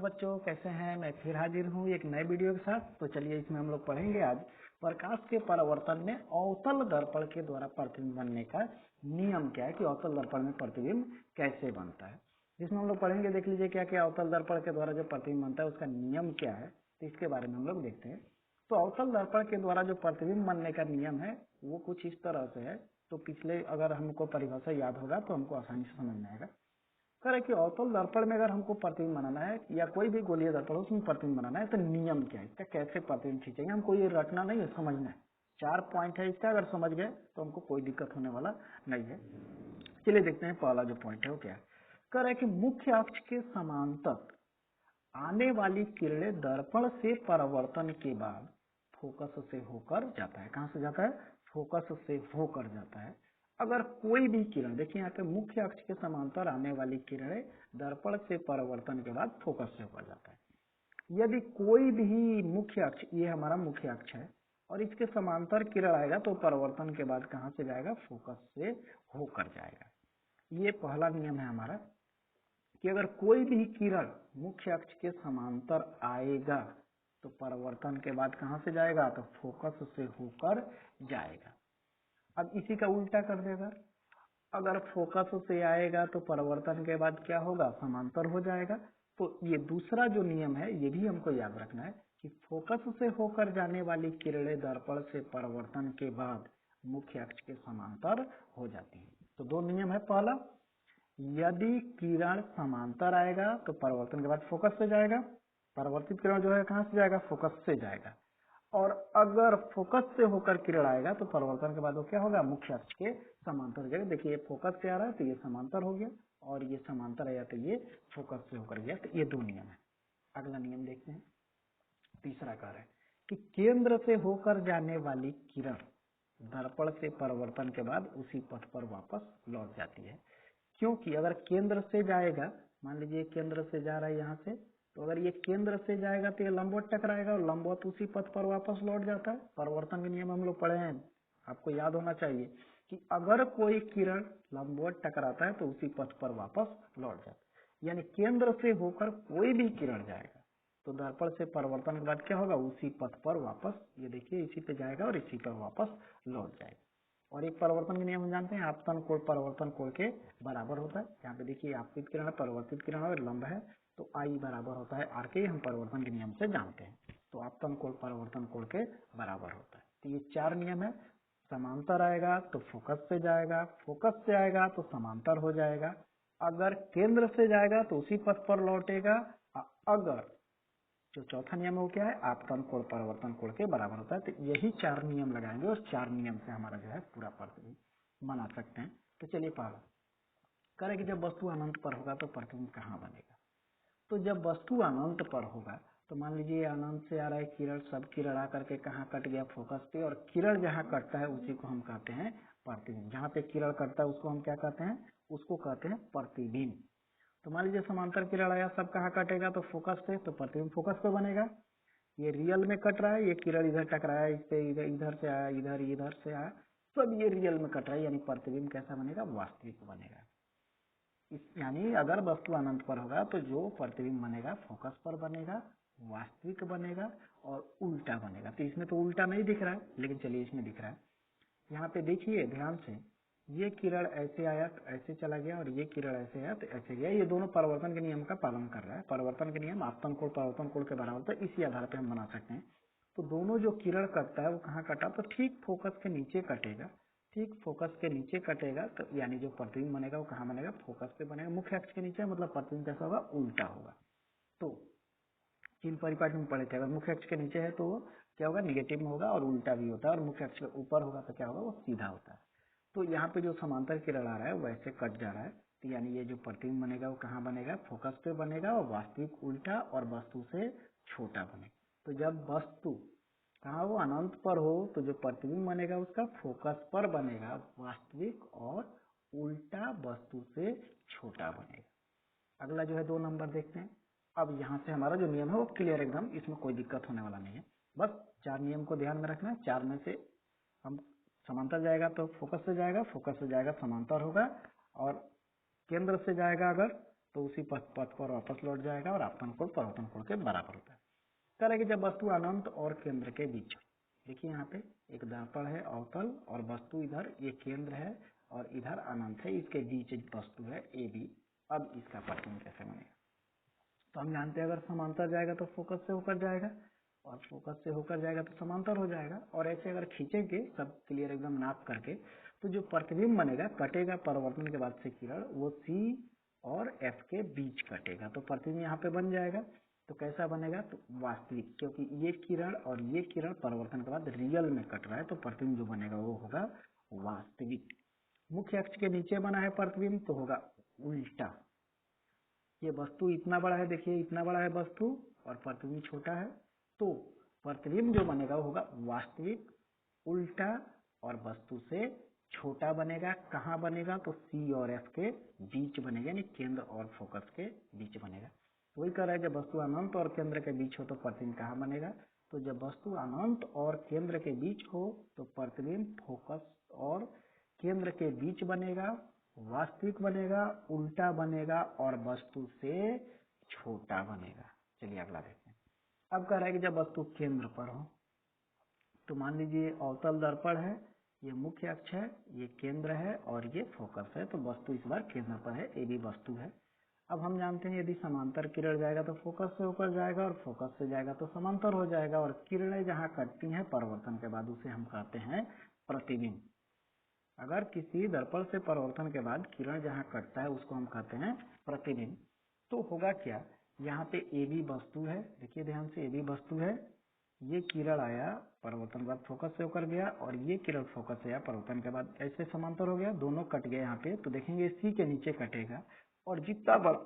बच्चों, कैसे हैं? मैं फिर हाजिर हूँ एक नए वीडियो के साथ। तो चलिए इसमें हम लोग पढ़ेंगे आज प्रकाश के परावर्तन में अवतल दर्पण के द्वारा प्रतिबिंब बनने का नियम क्या है, कि अवतल दर्पण में प्रतिबिंब कैसे बनता है। जिसमें हम लोग पढ़ेंगे, देख लीजिए क्या क्या अवतल दर्पण के द्वारा जो प्रतिबिंब बनता है उसका नियम क्या है, तो इसके बारे में हम लोग देखते हैं। तो अवतल दर्पण के द्वारा जो प्रतिबिंब बनने का नियम है वो कुछ इस तरह से है। तो पिछले अगर हमको परिभाषा याद होगा तो हमको आसानी से समझ में आएगा। कह रहे कि अवतल दर्पण में अगर हमको प्रतिबिंब बनाना है या कोई भी गोलीय दर्पण हो उसमें प्रतिबिंब बनाना है तो नियम क्या है, इसका कैसे प्रतिबिंब खींचेंगे, हमको ये रटना नहीं है, समझना है। 4 पॉइंट है इसका, अगर समझ गए तो हमको कोई दिक्कत होने वाला नहीं है। चलिए देखते हैं पहला जो पॉइंट है वो क्या है। कह रहे कि मुख्य अक्ष के समांतर आने वाली किरणें दर्पण से परावर्तन के बाद फोकस से होकर जाता है। कहाँ से जाता है? फोकस से होकर जाता है। अगर कोई भी किरण, देखिए यहाँ पे मुख्य अक्ष के समांतर आने वाली किरणें दर्पण से परावर्तन के बाद फोकस से होकर जाता है। यदि कोई भी मुख्य अक्ष, ये हमारा मुख्य अक्ष है, और इसके समांतर किरण आएगा तो परावर्तन के बाद कहाँ से जाएगा? फोकस से होकर जाएगा। ये पहला नियम है हमारा, कि अगर कोई भी किरण मुख्य अक्ष के समांतर आएगा तो परावर्तन के बाद कहाँ से जाएगा? तो फोकस से होकर जाएगा। अब इसी का उल्टा कर देगा, अगर फोकस से आएगा तो परावर्तन के बाद क्या होगा? समांतर हो जाएगा। तो ये दूसरा जो नियम है ये भी हमको याद रखना है कि फोकस से होकर जाने वाली किरणें दर्पण से परावर्तन के बाद मुख्य अक्ष के समांतर हो जाती है। तो दो नियम है। पहला, यदि किरण समांतर आएगा तो परावर्तन के बाद फोकस से जाएगा, परावर्तित किरण जो है कहाँ से जाएगा? फोकस से जाएगा। और अगर फोकस से होकर किरण आएगा तो परावर्तन के बाद वो क्या होगा? मुख्य अक्ष के समांतर हो जाएगा। देखिए ये फोकस से आ रहा है तो ये समांतर हो गया, और ये समांतर आया तो ये फोकस से होकर गया। तो ये दो नियम है। अगला नियम देखते हैं, तीसरा कार्य है कि केंद्र से होकर जाने वाली किरण दर्पण से परावर्तन के बाद उसी पथ पर वापस लौट जाती है। क्योंकि अगर केंद्र से जाएगा, मान लीजिए केंद्र से जा रहा है यहाँ से, तो अगर ये केंद्र से जाएगा तो ये लंबवत टकराएगा और लंबवत उसी पथ पर वापस लौट जाता है। परावर्तन के नियम हम लोग पढ़े हैं, आपको याद होना चाहिए कि अगर कोई किरण लंबवत टकराता है तो उसी पथ पर वापस लौट जाता है। यानी केंद्र से होकर कोई भी किरण जाएगा तो दर्पण से परावर्तन के बाद क्या होगा? उसी पथ पर वापस, ये देखिए इसी पे जाएगा और इसी पर वापस लौट जाएगा। और एक परावर्तन के नियम हम जानते हैं, आपतन कोण परावर्तन कोण के बराबर होता है। यहाँ पे देखिए आपतित किरण है, परावर्तित किरण है, लंब है, तो आई बराबर होता है आर के। हम परावर्तन के नियम से जानते हैं। तो आपतन कोण परावर्तन कोण के बराबर होता है। तो ये 4 नियम है। समांतर आएगा तो फोकस से जाएगा, फोकस से आएगा तो समांतर हो जाएगा, अगर केंद्र से जाएगा तो उसी पथ पर लौटेगा, अगर जो चौथा नियम है वो क्या है? आपतन कोण परावर्तन कोण के बराबर होता है। तो यही 4 नियम लगाएंगे और 4 नियम से हमारा जो है पूरा प्रतिबिंब बना सकते हैं। तो चलिए पहला करें कि जब वस्तु अनंत पर होगा तो प्रतिबिंब कहाँ बनेगा। तो जब वस्तु अनंत पर होगा तो मान लीजिए अनंत से आ रहा है किरण, सब किरण आकर के कहाँ कट गया? फोकस पे, और किरण जहाँ कटता है उसी को हम कहते हैं प्रतिबिंब। जहाँ पे किरण कटता है उसको हम क्या कहते हैं? उसको कहते हैं प्रतिबिंब। तो मान लीजिए समांतर किरण आया, सब कहाँ कटेगा? तो फोकस पे, तो प्रतिबिंब फोकस पे बनेगा। ये रियल में कट रहा है, ये किरण इधर टकराया, इस पे इधर इधर से आया, इधर से आया, सब ये रियल में कट रहा है, यानी प्रतिबिंब कैसा बनेगा? वास्तविक बनेगा। यानी अगर वस्तु अनंत पर होगा तो जो प्रतिबिंब बनेगा फोकस पर बनेगा, वास्तविक बनेगा और उल्टा बनेगा। तो इसमें तो उल्टा नहीं दिख रहा है, लेकिन चलिए इसमें दिख रहा है। यहाँ पे देखिए ध्यान से, ये किरण ऐसे आया तो ऐसे चला गया, और ये किरण ऐसे आया तो ऐसे गया। ये दोनों परावर्तन के नियम का पालन कर रहा है। परावर्तन के नियम आपतन कोण परावर्तन कोण के बराबर होता है, इसी आधार पे हम बना सकते हैं। तो दोनों जो किरण कटता है वो कहाँ कटा? तो ठीक फोकस के नीचे कटेगा। ठीक फोकस के नीचे कटेगा तो यानी जो प्रतिबिंब बनेगा वो कहाँ बनेगा? फोकस पे बनेगा। मुख्य अक्ष के नीचे, मतलब प्रतिबिंब कैसा होगा? उल्टा होगा। तो चिन्ह परिपाटी में पढ़े थे, अगर मुख्य अक्ष के नीचे है तो वो क्या होगा? निगेटिव में होगा, और उल्टा भी होता है। और मुख्य अक्ष के ऊपर होगा तो क्या होगा? वो सीधा होता है। तो यहाँ पे जो समांतर किरण आ रहा है वैसे कट जा रहा है, तो यानी ये जो प्रतिबिंब बनेगा वो कहाँ बनेगा? फोकस पे बनेगा, और वास्तविक उल्टा और वस्तु से छोटा बनेगा। तो जब वस्तु कहाँ वो अनंत पर हो तो जो प्रतिबिंब बनेगा उसका फोकस पर बनेगा, वास्तविक, और उल्टा वस्तु से छोटा बनेगा। अगला जो है 2 नंबर देखते हैं। अब यहाँ से हमारा जो नियम है वो क्लियर एकदम, इसमें कोई दिक्कत होने वाला नहीं है। बस 4 नियम को ध्यान में रखना है। 4 में से हम समांतर जाएगा तो फोकस से जाएगा, फोकस से जाएगा समांतर होगा, और केंद्र से जाएगा अगर तो उसी पथ पर वापस लौट जाएगा और आपतन कोण परावर्तन कोण के बराबर होता है। कह रहा है कि जब वस्तु अनंत और केंद्र के बीच, देखिए यहाँ पे एक दर्पण है अवतल और वस्तु इधर ये केंद्र है और इधर अनंत है, इसके बीच वस्तु है AB। अब इसका प्रतिबिंब कैसे बनेगा? तो हम जानते हैं अगर समांतर जाएगा तो फोकस से होकर जाएगा और फोकस से होकर जाएगा तो समांतर हो जाएगा। और ऐसे अगर खींचेंगे सब क्लियर एकदम नाप करके तो जो प्रतिबिंब बनेगा कटेगा परावर्तन के बाद से किरण, वो C और F के बीच कटेगा। तो प्रतिबिंब यहाँ पे बन जाएगा। तो कैसा बनेगा? तो वास्तविक, क्योंकि ये किरण और ये किरण परावर्तन के बाद रियल में कट रहा है, तो प्रतिबिंब जो बनेगा वो होगा वास्तविक। मुख्य अक्ष के नीचे बना है प्रतिबिंब तो होगा उल्टा। ये वस्तु इतना बड़ा है, देखिए इतना बड़ा है वस्तु और प्रतिबिंब छोटा है, तो प्रतिबिंब जो बनेगा वो होगा वास्तविक उल्टा और वस्तु से छोटा बनेगा। कहाँ बनेगा? तो C और F के बीच बनेगा, यानी केंद्र और फोकस के बीच बनेगा। तो वही कह रहा है जब वस्तु अनंत और केंद्र के बीच हो तो प्रतिबिंब कहाँ बनेगा? तो जब वस्तु अनंत और केंद्र के बीच हो तो प्रतिबिंब फोकस और केंद्र के बीच बनेगा, वास्तविक बनेगा, उल्टा बनेगा और वस्तु से छोटा बनेगा। चलिए अगला देखते हैं। अब कह रहा है कि जब वस्तु केंद्र पर हो, तो मान लीजिए अवतल दर्पण है, ये मुख्य अक्ष है, ये केंद्र है और ये फोकस है, तो वस्तु इस बार केंद्र पर है, ये भी वस्तु है। अब हम जानते हैं यदि समांतर किरण जाएगा तो फोकस से होकर जाएगा और फोकस से जाएगा तो समांतर हो जाएगा। और किरणें जहाँ कटती हैं परावर्तन के बाद उसे हम कहते हैं प्रतिबिंब। अगर किसी दर्पण से परावर्तन के बाद किरण जहाँ कटता है उसको हम कहते हैं प्रतिबिंब। तो होगा क्या? यहाँ पे AB वस्तु है, देखिए ध्यान से AB वस्तु है, ये किरण आया परावर्तन के बाद फोकस से होकर गया और ये किरण फोकस से आया परावर्तन के बाद ऐसे समांतर हो गया, दोनों कट गए यहाँ पे। तो देखेंगे C के नीचे कटेगा और जितना बड़ा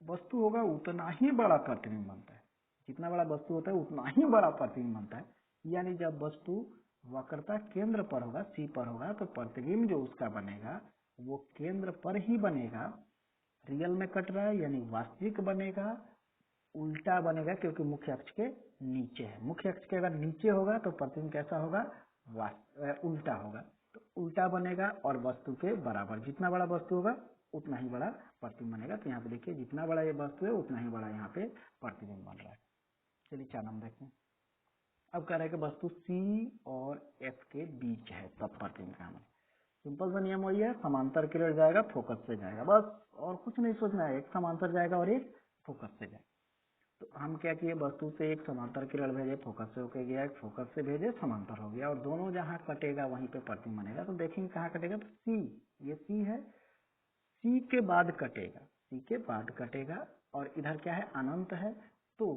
वस्तु होगा उतना ही बड़ा प्रतिबिंब बनता है। जितना बड़ा वस्तु होता है उतना ही बड़ा प्रतिबिंब बनता है। यानी जब वस्तु वक्रता केंद्र पर होगा, C पर होगा, तो प्रतिबिंब जो उसका बनेगा वो केंद्र पर ही बनेगा, रियल में कट रहा है यानी वास्तविक बनेगा, उल्टा बनेगा क्योंकि मुख्य अक्ष के नीचे है। मुख्य अक्ष के अगर नीचे होगा तो प्रतिबिंब कैसा होगा? उल्टा होगा। तो उल्टा बनेगा और वस्तु के बराबर, जितना बड़ा वस्तु होगा उतना ही बड़ा प्रतिबिंब बनेगा। तो यहाँ पे देखिए जितना बड़ा ये वस्तु है उतना ही बड़ा यहाँ पे प्रतिबिंब बन रहा है। चलिए 4 नंबर देखते हैं। अब कह रहा है कि वस्तु C और F के बीच है तब प्रतिबिंब कहाँ बनेगा। सिंपल सा नियम वही है, समांतर किरण जाएगा फोकस से जाएगा, बस और कुछ नहीं सोचना है। एक समांतर जाएगा और एक फोकस से जाएगा। तो हम क्या किए, वस्तु से एक समांतर किरण भेजे, फोकस से होके गया, एक फोकस से भेजे, समांतर हो गया और दोनों जहाँ कटेगा वहीं पे प्रतिबिंब बनेगा। तो देखेंगे कहाँ कटेगा? तो C, ये C है, C के बाद कटेगा, C के बाद कटेगा और इधर क्या है? अनंत है, तो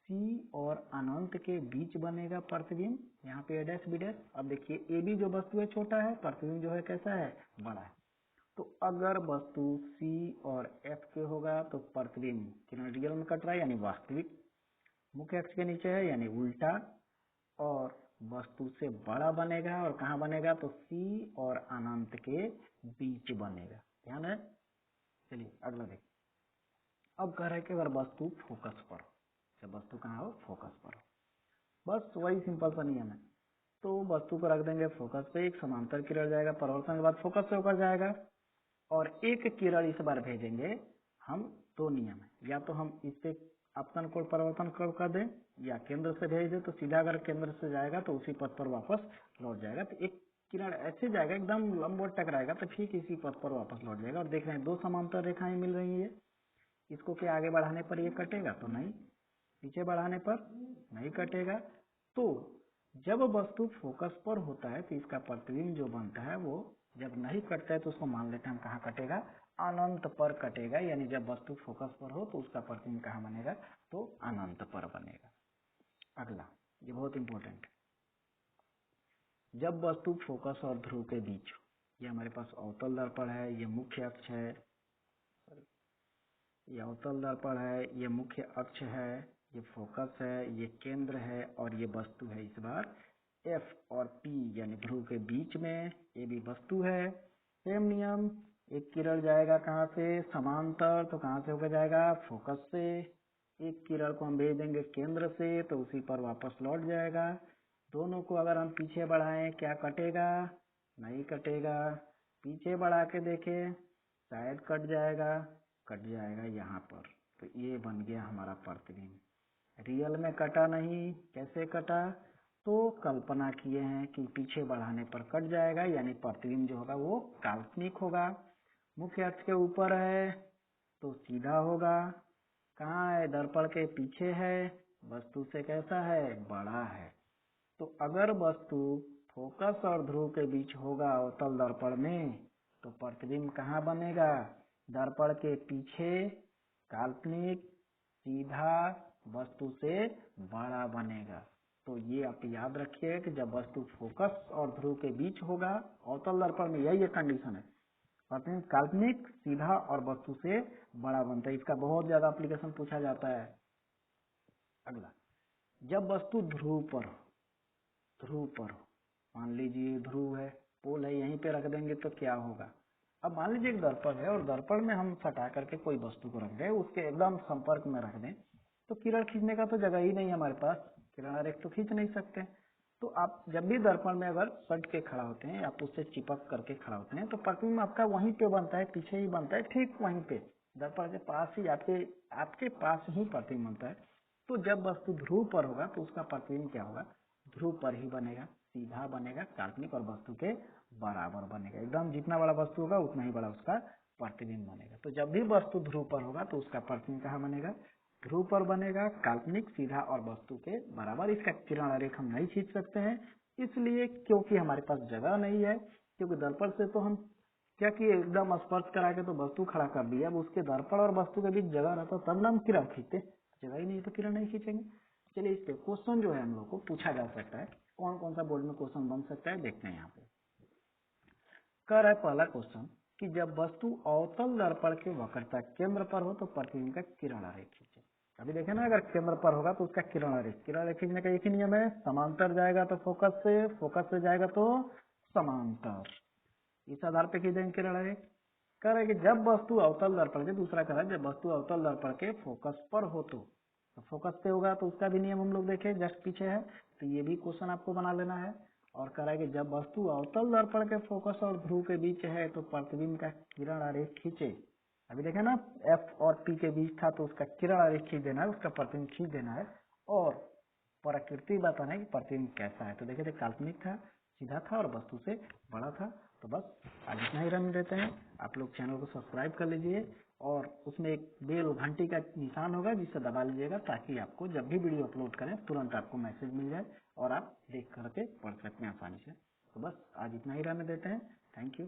C और अनंत के बीच बनेगा प्रतिबिंब, यहाँ पे A डैश B डैश। अब देखिए AB जो वस्तु है छोटा है, प्रतिबिंब जो है कैसा है? बड़ा है। तो अगर वस्तु C और F के होगा तो प्रतिबिंब किरण रियल में कट रहा है यानी वास्तविक, मुख्य अक्ष के नीचे है यानी उल्टा, और वस्तु से बड़ा बनेगा और कहाँ बनेगा? तो C और अनंत के बीच बनेगा। ध्यान है? चलिए अगला देखिए। अब कह रहा है कि अगर वस्तु फोकस पर हो, जब वस्तु कहाँ हो? फोकस पर हो, बस वही सिंपल सा नियम है। तो वस्तु को रख देंगे फोकस पे, एक समांतर किरण जाएगा परावर्तन के बाद फोकस से होकर जाएगा और एक किरण इस बार भेजेंगे हम। दो नियम है, या तो हम इस पे आपतन कोण परावर्तन कोण कर दें या केंद्र से भेज दें। तो सीधा अगर केंद्र से जाएगा तो उसी पथ पर वापस लौट जाएगा। तो एक किरण ऐसे जाएगा एकदम लंबवत टकराएगा तो ठीक इसी पथ पर वापस लौट जाएगा। और देख रहे हैं दो समांतर रेखाएं मिल रही है, इसको क्या आगे बढ़ाने पर ये कटेगा? तो नहीं, पीछे बढ़ाने पर नहीं कटेगा। तो जब वस्तु फोकस पर होता है तो इसका प्रतिबिंब जो बनता है वो जब नहीं कटता है तो उसको मान लेते हैं हम कहाँ कटेगा? अनंत पर कटेगा। यानी जब वस्तु फोकस पर हो तो उसका प्रतिबिंब कहाँ बनेगा? तो अनंत पर बनेगा। अगला, ये बहुत इंपॉर्टेंट है, जब वस्तु फोकस और ध्रुव के बीच हो, ये हमारे पास अवतल दर्पण है, ये मुख्य अक्ष है, ये अवतल दर्पण है, ये मुख्य अक्ष है, ये फोकस है, ये केंद्र है और ये वस्तु है इस बार F और P यानी ध्रुव के बीच में, ये भी वस्तु है। सेम नियम, एक किरण जाएगा कहाँ से? समांतर, तो कहाँ से होकर जाएगा? फोकस से। एक किरण को हम भेज देंगे केंद्र से तो उसी पर वापस लौट जाएगा। दोनों को अगर हम पीछे बढ़ाएं क्या कटेगा? नहीं कटेगा। पीछे बढ़ा के देखें शायद कट जाएगा, कट जाएगा यहाँ पर, तो ये बन गया हमारा प्रतिबिंब। रियल में कटा नहीं, कैसे कटा, तो कल्पना किए हैं कि पीछे बढ़ाने पर कट जाएगा, यानी प्रतिबिंब जो होगा वो काल्पनिक होगा। मुख्य अक्ष के ऊपर है तो सीधा होगा, कहाँ है, दर्पण के पीछे है, वस्तु से कैसा है, बड़ा है। तो अगर वस्तु फोकस और ध्रुव के बीच होगा अवतल दर्पण में, तो प्रतिबिंब कहाँ बनेगा, दर्पण के पीछे, काल्पनिक, सीधा, वस्तु से बड़ा बनेगा। तो ये आप याद रखिए कि जब वस्तु फोकस और ध्रुव के बीच होगा अवतल दर्पण में, यही कंडीशन है, प्रतिबिंब काल्पनिक, सीधा और वस्तु से बड़ा बनता है। इसका बहुत ज्यादा एप्लीकेशन पूछा जाता है। अगला, जब वस्तु ध्रुव पर हो, मान लीजिए ध्रुव है, पोल है, यहीं पे रख देंगे तो क्या होगा। अब मान लीजिए एक दर्पण है और दर्पण में हम सटा करके कोई वस्तु को रख दें, उसके एकदम संपर्क में रख दें, तो किरण खींचने का तो जगह ही नहीं हमारे पास, किरण आरेख तो खींच नहीं सकते। तो आप जब भी दर्पण में अगर सट के खड़ा होते हैं, आप उससे चिपक करके खड़ा होते हैं, तो प्रतिबिंब आपका वहीं पे बनता है, पीछे ही बनता है, ठीक वहीं पे दर्पण के पास ही, आपके पास ही प्रतिबिंब बनता है। तो जब वस्तु ध्रुव पर होगा तो उसका प्रतिबिंब क्या होगा, ध्रुव पर ही बनेगा, सीधा बनेगा, काल्पनिक और वस्तु के बराबर बनेगा। एकदम जितना बड़ा वस्तु होगा उतना ही बड़ा उसका प्रतिबिंब बनेगा। तो जब भी वस्तु ध्रुव पर होगा तो उसका प्रतिबिंब कहाँ बनेगा, ध्रुव पर बनेगा, काल्पनिक, सीधा और वस्तु के बराबर। इसका किरण आरेख हम नहीं खींच सकते हैं, इसलिए क्योंकि हमारे पास जगह नहीं है। क्योंकि दर्पण से तो हम क्या किए, एकदम स्पर्श करा के तो वस्तु खड़ा कर दिया, अब उसके दर्पण और वस्तु के बीच जगह रहता तब ना हम किरण खींचते, जगह ही नहीं तो किरण नहीं खींचेंगे। चलिए, इस पे क्वेश्चन जो है हम लोग को पूछा जा सकता है, कौन कौन सा बोर्ड में क्वेश्चन बन सकता है देखते हैं। यहाँ पे कर है पहला क्वेश्चन कि जब वस्तु अवतल दर्पण के वक्रता केंद्र पर हो तो प्रतिबिंब का किरण आरेख खींचे। अभी देखे ना, अगर केंद्र पर होगा तो उसका किरण आरेख खींचने का एक ही नियम है, समांतर जाएगा तो फोकस से जाएगा तो समांतर, इस आधार पे खींचेंगे किरण आरेख। कह रहे कि जब वस्तु अवतल दर्पण के, दूसरा कह रहा है जब वस्तु अवतल दर्पण के फोकस पर हो तो फोकस पे होगा, तो उसका भी नियम हम लोग देखे, जस्ट पीछे है, तो ये भी क्वेश्चन आपको बना लेना है। और कह रहा है कि जब वस्तु अवतल दर्पण के फोकस और ध्रुव के बीच है तो प्रतिबिंब का किरण आरेख खींचे। अभी देखे ना, एफ और पी के बीच था तो उसका किरण आरेख खींच देना है, उसका प्रतिबिंब खींच देना है और प्रकृति बताना है कि प्रतिबिंब कैसा है। तो देखे थे, काल्पनिक था, सीधा था और वस्तु से बड़ा था। तो बस आज इतना ही रन देते हैं। आप लोग चैनल को सब्सक्राइब कर लीजिए और उसमें एक बेल घंटी का निशान होगा जिसे दबा लीजिएगा, ताकि आपको जब भी वीडियो अपलोड करें तुरंत आपको मैसेज मिल जाए और आप देख करके पढ़ सकते हैं आसानी से। तो बस आज इतना ही रहने देते हैं। Thank you.